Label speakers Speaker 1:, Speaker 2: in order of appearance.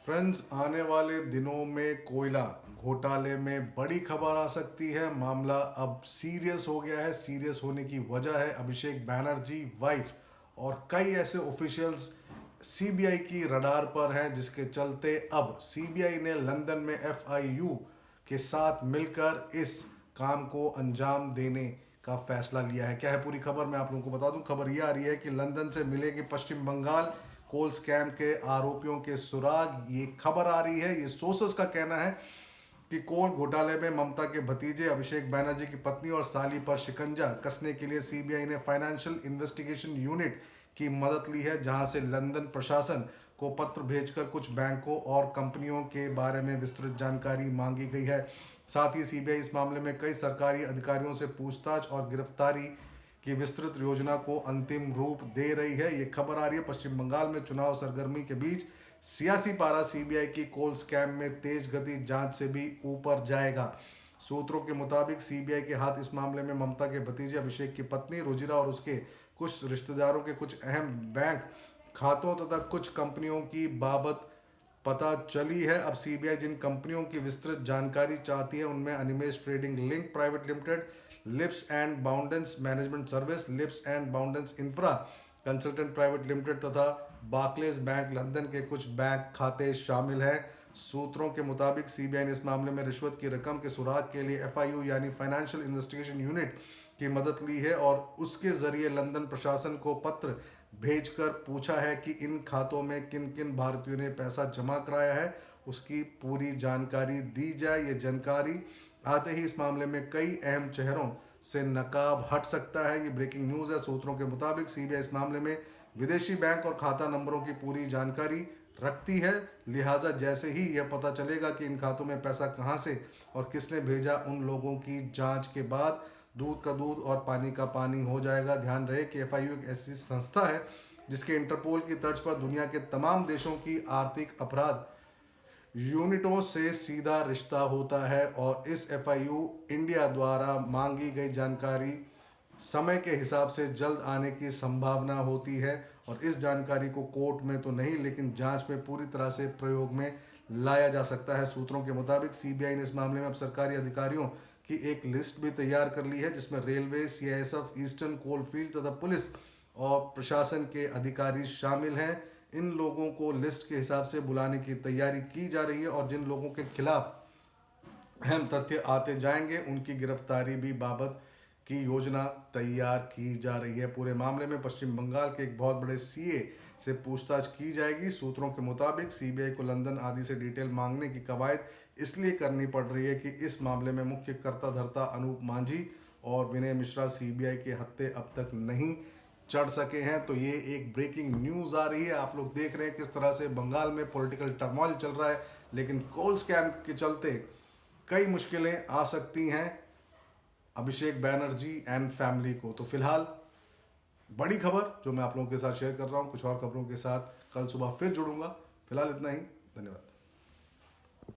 Speaker 1: Friends, आने वाले दिनों में कोयला घोटाले में बड़ी खबर आ सकती है। मामला अब सीरियस हो गया है। सीरियस होने की वजह है अभिषेक बैनर्जी वाइफ और कई ऐसे ऑफिशियल्स सीबीआई की रडार पर हैं, जिसके चलते अब सीबीआई ने लंदन में एफआईयू के साथ मिलकर इस काम को अंजाम देने का फैसला लिया है। क्या है पूरी खबर, मैं आप लोगों को बता दूं। खबर यह आ रही है कि लंदन से मिलेगी पश्चिम बंगाल कोल स्कैम के आरोपियों के सुराग। ये खबर आ रही है, ये सोर्सेस का कहना है कि कोल घोटाले में ममता के भतीजे अभिषेक बैनर्जी की पत्नी और साली पर शिकंजा कसने के लिए सीबीआई ने फाइनेंशियल इन्वेस्टिगेशन यूनिट की मदद ली है, जहां से लंदन प्रशासन को पत्र भेजकर कुछ बैंकों और कंपनियों के बारे में विस्तृत जानकारी मांगी गई है। साथ ही सीबीआई इस मामले में कई सरकारी अधिकारियों से पूछताछ और गिरफ्तारी की विस्तृत योजना को अंतिम रूप दे रही है। ये खबर आ रही है पश्चिम बंगाल में चुनाव सरगर्मी के बीच सियासी पारा सीबीआई की कोल स्कैम में तेज गति जांच से भी ऊपर जाएगा। सूत्रों के मुताबिक सीबीआई के हाथ इस मामले में ममता के भतीजे अभिषेक की पत्नी रुजिरा और उसके कुछ रिश्तेदारों के कुछ अहम बैंक खातों तथा कुछ कंपनियों की बाबत पता चली है। अब सीबीआई जिन कंपनियों की विस्तृत जानकारी चाहती है उनमें Animesh trading link private limited, lips and बाउंडेंस मैनेजमेंट सर्विस, लिप्स एंड बाउंडेंस इंफ्रा कंसल्टेंट प्राइवेट लिमिटेड तथा बार्कलेज बैंक लंदन के कुछ बैंक खाते शामिल हैं। सूत्रों के मुताबिक सीबीआई ने इस मामले में रिश्वत की रकम के सुराग के लिए एफआईयू यानी फाइनेंशियल इन्वेस्टिगेशन यूनिट की मदद ली है और उसके जरिए लंदन प्रशासन को पत्र भेजकर पूछा है कि इन खातों में किन किन भारतीयों ने पैसा जमा कराया है, उसकी पूरी जानकारी दी जाए। ये जानकारी आते ही इस मामले में कई अहम चेहरों से नकाब हट सकता है। ये ब्रेकिंग न्यूज़ है। सूत्रों के मुताबिक सीबीआई इस मामले में विदेशी बैंक और खाता नंबरों की पूरी जानकारी रखती है, लिहाजा जैसे ही यह पता चलेगा कि इन खातों में पैसा कहां से और किसने भेजा, उन लोगों की जांच के बाद दूध का दूध और पानी का पानी हो जाएगा। ध्यान रहे कि एफआईयू एक ऐसी संस्था है जिसके इंटरपोल की तर्ज पर दुनिया के तमाम देशों की आर्थिक अपराध यूनिटों से सीधा रिश्ता होता है और इस एफआईयू इंडिया द्वारा मांगी गई जानकारी समय के हिसाब से जल्द आने की संभावना होती है और इस जानकारी को कोर्ट में तो नहीं लेकिन जांच में पूरी तरह से प्रयोग में लाया जा सकता है। सूत्रों के मुताबिक सीबीआई ने इस मामले में अब सरकारी अधिकारियों की एक लिस्ट भी तैयार कर ली है, जिसमें railway, CISF, Eastern Coal Field तथा पुलिस और प्रशासन के अधिकारी शामिल हैं। इन लोगों को लिस्ट के हिसाब से बुलाने की तैयारी की जा रही है और जिन लोगों के खिलाफ अहम तथ्य आते जाएंगे उनकी गिरफ्तारी भी बाबत की योजना तैयार की जा रही है। पूरे मामले में पश्चिम बंगाल के एक बहुत बड़े सीए से पूछताछ की जाएगी। सूत्रों के मुताबिक सीबीआई को लंदन आदि से डिटेल मांगने की कवायद इसलिए करनी पड़ रही है कि इस मामले में मुख्य कर्ता धर्ता अनूप मांझी और विनय मिश्रा सीबीआई के हत्थे अब तक नहीं चढ़ सके हैं। तो ये एक ब्रेकिंग न्यूज़ आ रही है। आप लोग देख रहे हैं किस तरह से बंगाल में पॉलिटिकल टर्मोइल चल रहा है, लेकिन कोल स्कैम के चलते कई मुश्किलें आ सकती हैं अभिषेक बैनर्जी एंड फैमिली को। तो फिलहाल बड़ी खबर जो मैं आप लोगों के साथ शेयर कर रहा हूं, कुछ और खबरों के साथ कल सुबह फिर जुड़ूंगा। फिलहाल इतना ही, धन्यवाद।